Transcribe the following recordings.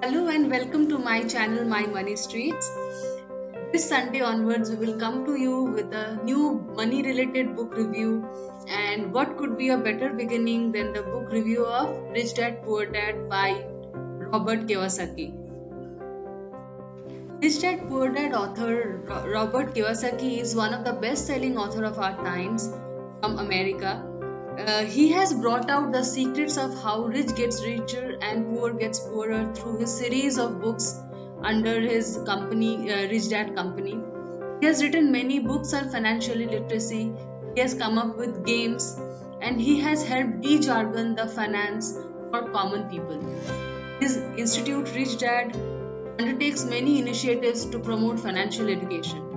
Hello and welcome to my channel My Money Streets. This Sunday onwards, we will come to you with a new money related book review. And what could be a better beginning than the book review of Rich Dad Poor Dad by Robert Kiyosaki? Rich Dad Poor Dad author Robert Kiyosaki is one of the best selling author of our times from America. He has brought out the secrets of how rich gets richer and poor gets poorer through his series of books under his company, Rich Dad Company. He has written many books on financial literacy. He has come up with games and he has helped de-jargon the finance for common people. His institute, Rich Dad, undertakes many initiatives to promote financial education.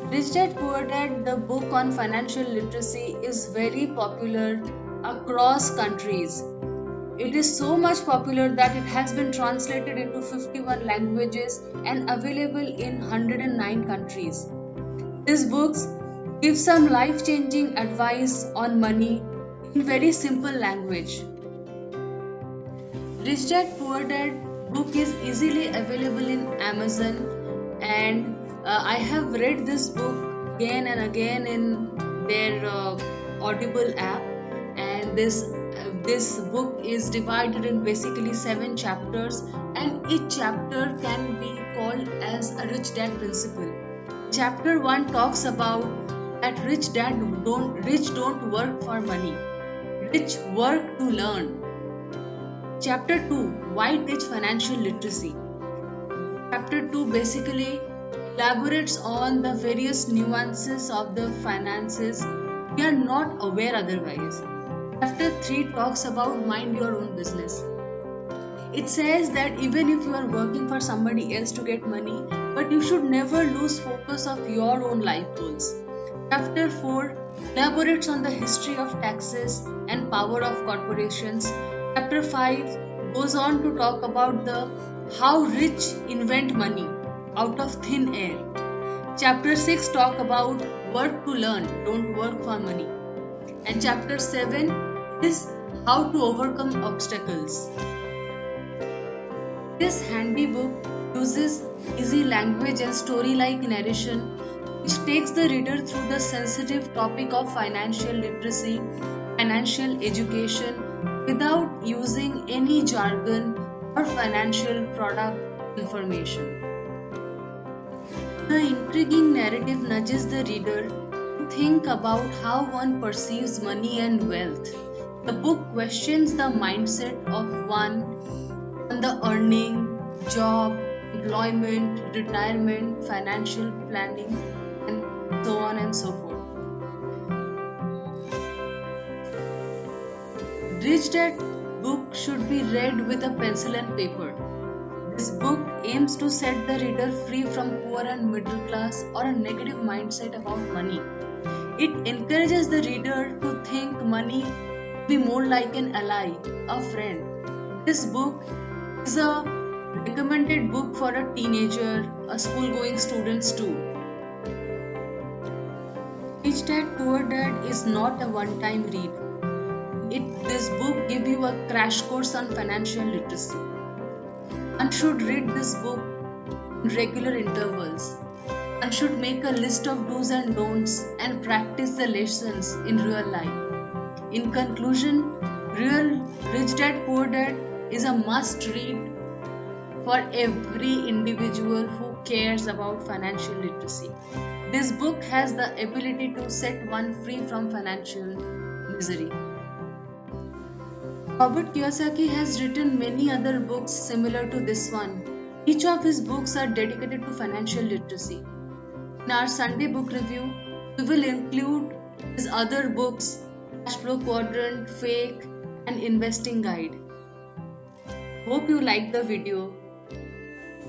Rich Dad Poor Dad, the book on financial literacy, is very popular across countries. It is so much popular that it has been translated into 51 languages and available in 109 countries. These books give some life-changing advice on money in very simple language. Rich Dad Poor Dad book is easily available in Amazon, and I have read this book again and again in their Audible app. And this book is divided in basically 7 chapters, and each chapter can be called as a Rich Dad principle. Chapter 1 talks about that rich don't work for money. Rich work to learn. Chapter 2 Why teach financial literacy? Chapter 2 basically elaborates on the various nuances of the finances we are not aware otherwise. Chapter 3 talks about mind your own business. It says that even if you are working for somebody else to get money, but you should never lose focus of your own life goals. Chapter 4 elaborates on the history of taxes and power of corporations. Chapter 5 goes on to talk about the how rich invent money out of thin air. Chapter 6 talk about work to learn, don't work for money. And chapter 7 is how to overcome obstacles. This handy book uses easy language and story-like narration which takes the reader through the sensitive topic of financial literacy, financial education without using any jargon or financial product information. The intriguing narrative nudges the reader to think about how one perceives money and wealth. The book questions the mindset of one on the earning, job, employment, retirement, financial planning, and so on and so forth. Rich Dad book should be read with a pencil and paper. This book aims to set the reader free from poor and middle class or a negative mindset about money. It encourages the reader to think money be more like an ally, a friend. This book is a recommended book for a teenager, a school-going students too. Rich Dad Poor Dad is not a one-time read. This book gives you a crash course on financial literacy. One should read this book in regular intervals. One should make a list of do's and don'ts and practice the lessons in real life. In conclusion, Rich Dad Poor Dad is a must read for every individual who cares about financial literacy. This book has the ability to set one free from financial misery. Robert Kiyosaki has written many other books similar to this one. Each of his books are dedicated to financial literacy. In our Sunday book review, we will include his other books, Cash Flow Quadrant, Fake, and Investing Guide. Hope you liked the video.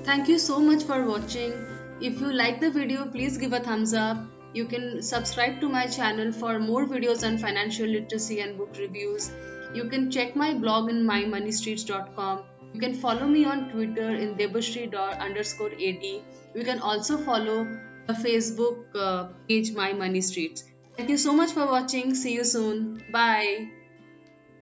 Thank you so much for watching. If you like the video, please give a thumbs up. You can subscribe to my channel for more videos on financial literacy and book reviews. You can check my blog in mymoneystreets.com. You can follow me on Twitter in debashri_ad. You can also follow the Facebook page My Money Streets. Thank you so much for watching. See you soon. Bye.